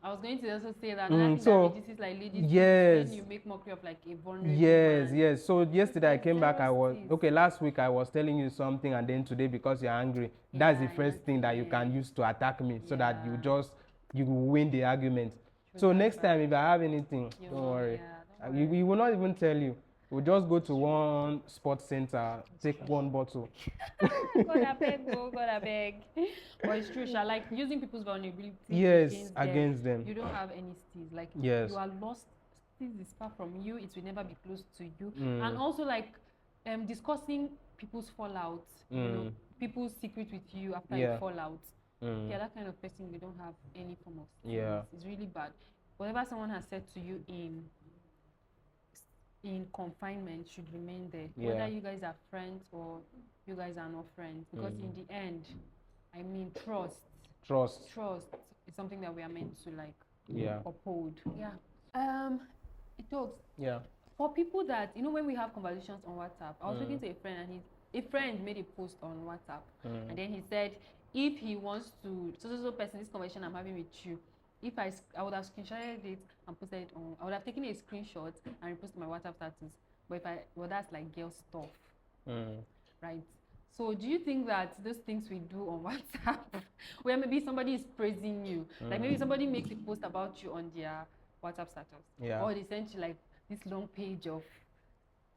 I was going to also say that. So this is like ladies. Then you make mockery of like a vulnerable man. Yes. So yesterday I came back. Last week I was telling you something, and then today because you're angry, that's the first thing that you can use to attack me, so that you win the argument. So next time if I have anything, don't worry. We will not even tell you. We'll just go to one sports center, take one bottle. God I beg. But it's true, like using people's vulnerability against them. You don't have any steeze. Like you are lost. Steeze is far from you. It will never be close to you. And also like discussing people's fallout, people's secret with you after you fall out. That kind of person, you don't have any form of steeze. It's really bad. Whatever someone has said to you in confinement should remain there, whether you guys are friends or you guys are not friends, because in the end, I mean, trust is something that we are meant to like uphold. Itohs, for people that when we have conversations on WhatsApp, I was talking to a friend, and a friend made a post on WhatsApp, and then he said if he wants to so person, this conversation I'm having with you, if I would have screenshotted it and posted it on, I would have taken a screenshot and reposted my WhatsApp status. But that's like girl stuff, right? So do you think that those things we do on WhatsApp, where maybe somebody is praising you, like maybe somebody makes a post about you on their WhatsApp status, or they send you like this long page of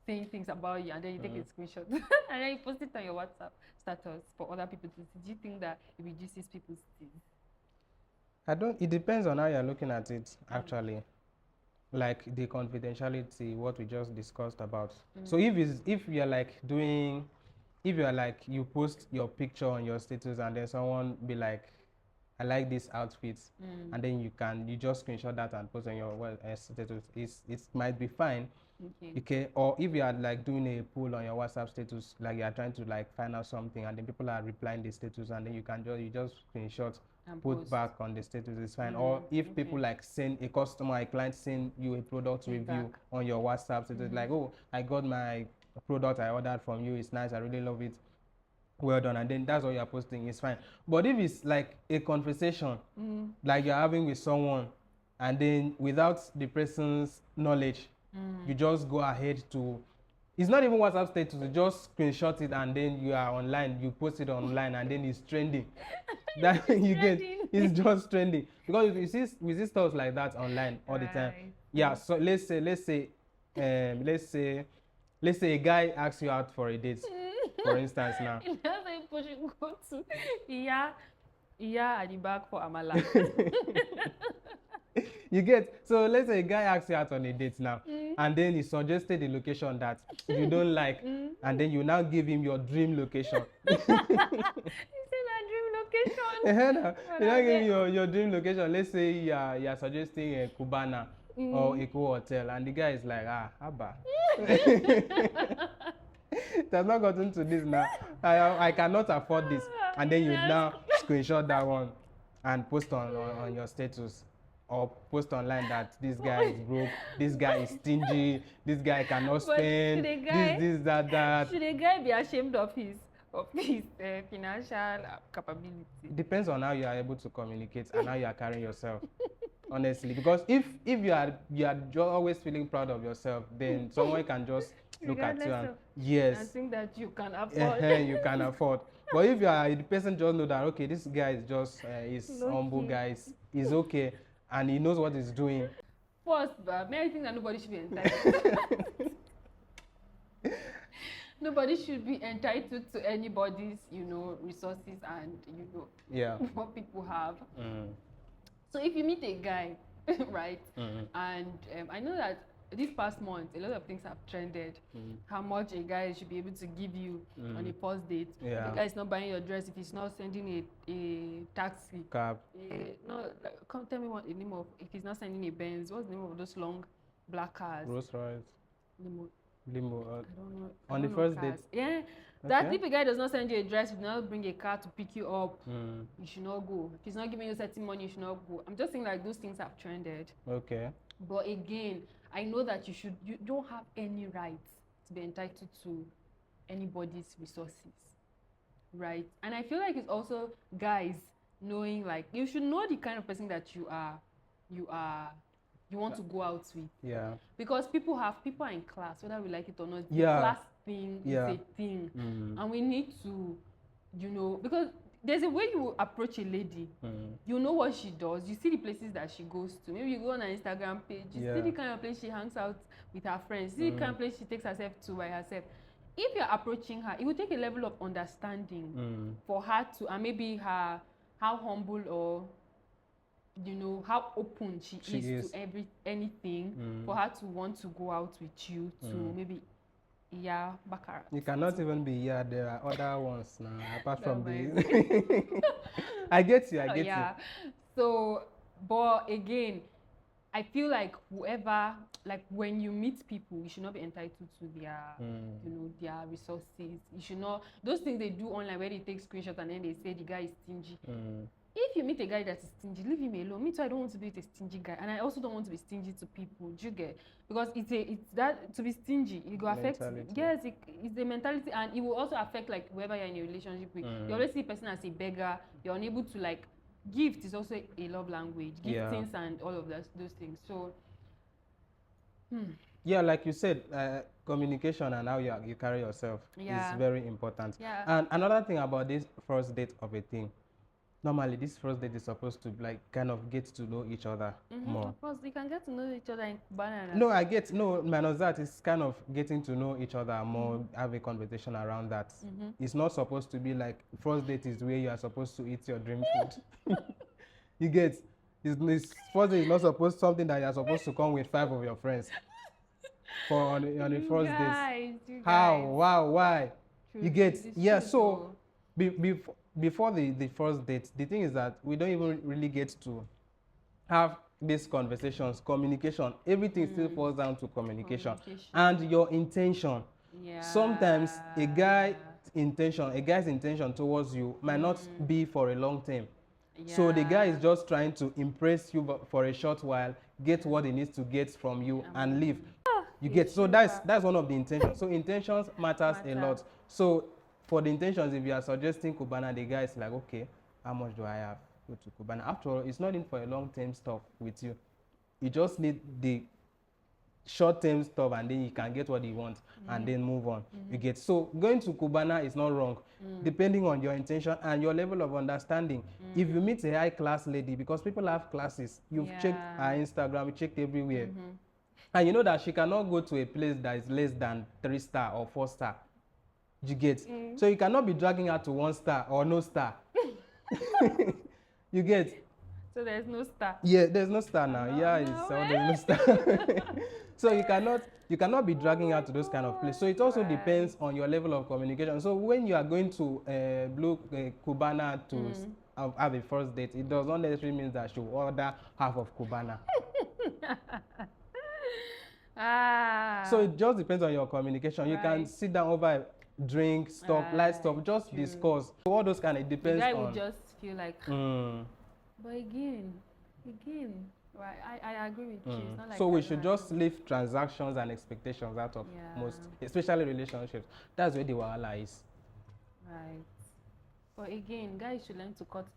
saying things about you, and then you take a screenshot and then you post it on your WhatsApp status for other people to see. Do you think that it reduces people's steeze? I don't. It depends on how you're looking at it, actually. Like the confidentiality, what we just discussed about. So if you're like doing, if you're like you post your picture on your status and then someone be like, I like this outfit, and then you just screenshot that and post on your status. It might be fine. Okay. Or if you are like doing a poll on your WhatsApp status, like you are trying to like find out something, and then people are replying the status, and then you just screenshot, and put post back on the status, it's fine. Or if people like send a customer, a client send you a product review on your WhatsApp status, like, oh, I got my product I ordered from you, it's nice, I really love it, well done, and then that's what you're posting, it's fine. But if it's like a conversation like you're having with someone, and then without the person's knowledge, you just go ahead to, it's not even WhatsApp status, you just screenshot it and then you are online, you post it online, and then it's trending. That you get, it's just trending, because we see stuff like that online all the time. Yeah. So let's say a guy asks you out for a date, for instance. Now go to at the back for Amala. You get, so let's say a guy asks you out on a date now, and then he suggested a location that you don't like, and then you now give him your dream location. You say my dream location? You now give him your dream location. Let's say you are suggesting a Cubana or a hotel, and the guy is like, Abba. It has not gotten to this now. I cannot afford this. And then you now screenshot that one and post on your status, or post online that this guy is broke, this guy is stingy, this guy cannot spend, this, that. Should a guy be ashamed of his financial capability? Depends on how you are able to communicate and how you are carrying yourself. Honestly, because if you are just always feeling proud of yourself, then someone can just look at you and I think that you can afford. You can afford. But if the person just know that, okay, this guy is just is humble guy, is okay, and he knows what he's doing. First, but I think that nobody should be entitled. Nobody should be entitled to anybody's, resources and what people have. So if you meet a guy, right, and I know that this past month a lot of things have trended. How much a guy should be able to give you on a first date. If the guy is not buying your dress, if he's not sending a taxi cab, come tell me what the name of, if he's not sending a Benz, what's the name of those long black cars? Rolls Royce. Limo. I don't know. On the first date. Yeah. That if a guy does not send you a dress, if not bring a car to pick you up, you should not go. If he's not giving you certain money, you should not go. I'm just saying like those things have trended. Okay. But again, I know that you don't have any right to be entitled to anybody's resources, right? And I feel like it's also guys knowing, like, you should know the kind of person that you want to go out with. Yeah. Because people are in class, whether we like it or not. The class thing is a thing. And we need to, because there's a way you approach a lady. You know what she does. You see the places that she goes to. Maybe you go on her Instagram page. You see the kind of place she hangs out with her friends. See the kind of place she takes herself to by herself. If you're approaching her, it will take a level of understanding for her to, and maybe how humble or how open she is to anything, for her to want to go out with you to maybe baccarat. You cannot even be there are other ones now apart from the I get you. So, but again, I feel like whoever, like when you meet people, you should not be entitled to their their resources. You should not, those things they do online where they take screenshots and then they say the guy is stingy. If you meet a guy that is stingy, leave him alone. Me too, I don't want to be with a stingy guy, and I also don't want to be stingy to people. Do you get? Because it's that to be stingy, it will affect. Yes, it's the mentality, and it will also affect like whoever you're in a relationship with. You always see a person as a beggar. You're unable to like gift is also a love language. Giftings and all of those things. So. Yeah, like you said, communication and how you carry yourself is very important. Yeah. And another thing about this first date of a thing. normally this first date is supposed to like kind of get to know each other more. Of course, you can get to know each other in Cubana. No, I get no minus that is kind of getting to know each other more, have a conversation around that. It's not supposed to be like first date is where you are supposed to eat your dream food. You get it's first date is not supposed something that you are supposed to come with 5 of your friends for on the first date. How? Wow? Why? True, you get so before the first date, the thing is that we don't even really get to have these conversations, communication. Everything still falls down to communication and your intention. Sometimes a guy's intention towards you might not be for a long term. So the guy is just trying to impress you for a short while, get what he needs to get from you and leave. You get so that's one of the intentions. So intentions matters a lot. So for the intentions, if you are suggesting Cubana, the guy is like, okay, how much do I have? Go to Cubana. After all, it's not in for a long-term stuff with you. You just need the short-term stuff, and then you can get what you want and then move on. You get so going to Cubana is not wrong, depending on your intention and your level of understanding. If you meet a high-class lady, because people have classes, you've checked her Instagram, you checked everywhere, and you know that she cannot go to a place that is less than 3-star or 4-star. You get so you cannot be dragging her to 1-star or no star. You get so there's no star. Yeah, there's no star now. There's no star. So you cannot be dragging her to those kind of places. So it also depends on your level of communication. So when you are going to Cubana to have a first date, it does not necessarily mean that she will order half of Cubana. So it just depends on your communication. You can sit down over drink, stuff, light stuff, just discuss. So all those kind of depends on. The guy would just feel like, but again, right? I agree with you. It's not like so we should just leave transactions and expectations out of most, especially relationships. That's where the wahala is. Right. But again, guys should learn to cut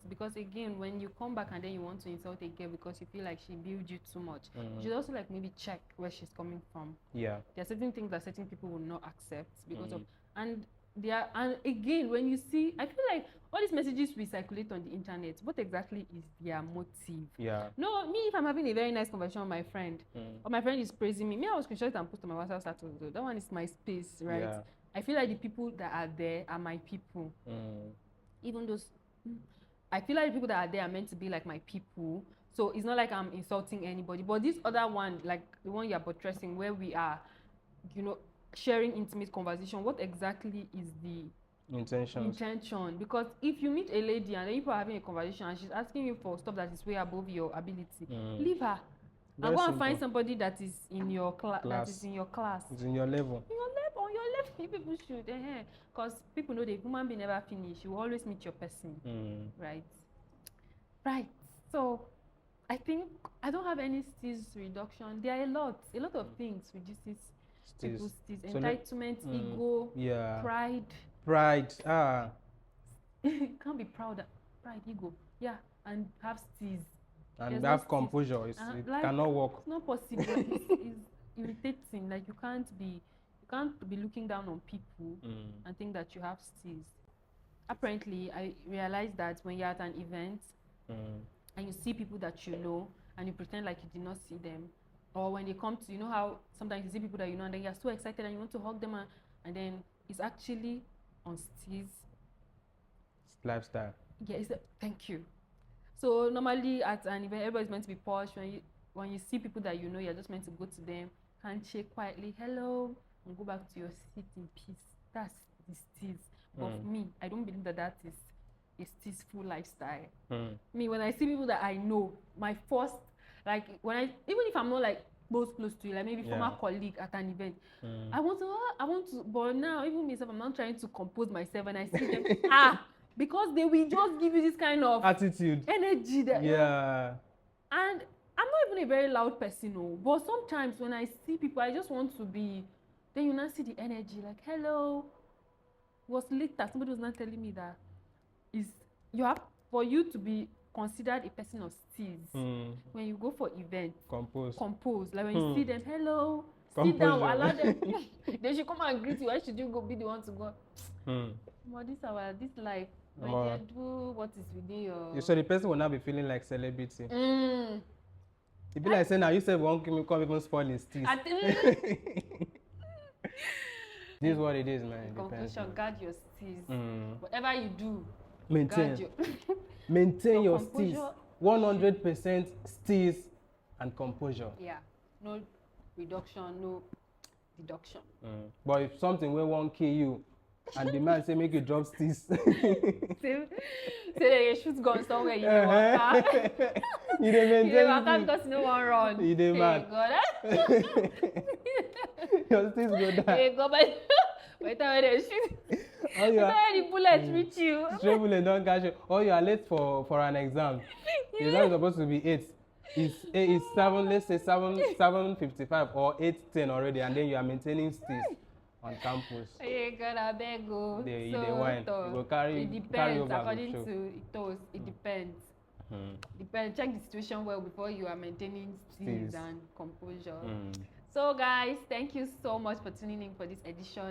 because again, when you come back and then you want to insult a girl because you feel like she built you too much, you should also like maybe check where she's coming from. There are certain things that certain people will not accept because of, and again, when you see, I feel like all these messages we circulate on the internet, what exactly is their motive? No, me, if I'm having a very nice conversation with my friend, or my friend is praising me, I will screenshot it and post on my WhatsApp status. That one is my space, right? I feel like the people that are there are my people. Even those, I feel like the people that are there are meant to be like my people. So it's not like I'm insulting anybody. But this other one, like the one you're buttressing, where we are, sharing intimate conversation, what exactly is the intention? Because if you meet a lady and then you are having a conversation and she's asking you for stuff that is way above your ability, leave her. And go and find somebody that is in your class. That is in your class. It's in your level. On your level, people should. Because people know the human being never finish. You will always meet your person. Right. So I think I don't have any steeze reduction. There are a lot of things reduces people's steeze. Entitlement, ego, pride. You can't be proud of pride, ego. And have steeze. And have composure. It cannot work. It's not possible. It's irritating. Like you can't be looking down on people and think that you have steeze. Apparently, I realized that when you're at an event and you see people that you know and you pretend like you did not see them, or when they come to, how sometimes you see people that you know and then you're so excited and you want to hug them and then it's actually on steeze. It's lifestyle. Thank you. So normally at an event, everybody's meant to be posh. When you see people that you know, you're just meant to go to them, handshake quietly, hello, and go back to your seat in peace. That's the steeze. But for me, I don't believe that is a steezeful lifestyle. Me, when I see people that I know, my first, like even if I'm not like close to you, like maybe former colleague at an event, I want to, but now even myself, I'm not trying to compose myself and I see them, because they will just give you this kind of attitude, energy that and I'm not even a very loud person, but sometimes when I see people, I just want to be, then you now see the energy, like hello, was later somebody was not telling me that for you to be considered a person of steeze, when you go for events, compose, like when you see them, hello, sit down, allow them, they should come and greet you. Why should you go be the one to go? But this life, when you do what is within your... So the person will not be feeling like celebrity. It be like saying, now you said won't come even spoil his teeth. This is what it is, man. In conclusion, guard your steez. Whatever you do, maintain your steez. 100% steez and composure. Yeah. No reduction, no deduction. But if something will won't kill you, and the man say make you drop steez. say they shoot gun somewhere, you know, you dey maintain because no one run. You dey mad. Your steez go down. Hey, go back. Wait till they shoot. The bullet reach you. Stray bullet don't catch you. Or you are late for an exam. The exam is supposed to be 8. It's 7, let's say 7:55 or 8:10 already, and then you are maintaining steez on campus. Hey God, I beg go. They wine. You go it depends according to Itohs. It depends. Depends. Check the situation well before you are maintaining steez and composure. So guys, thank you so much for tuning in for this edition.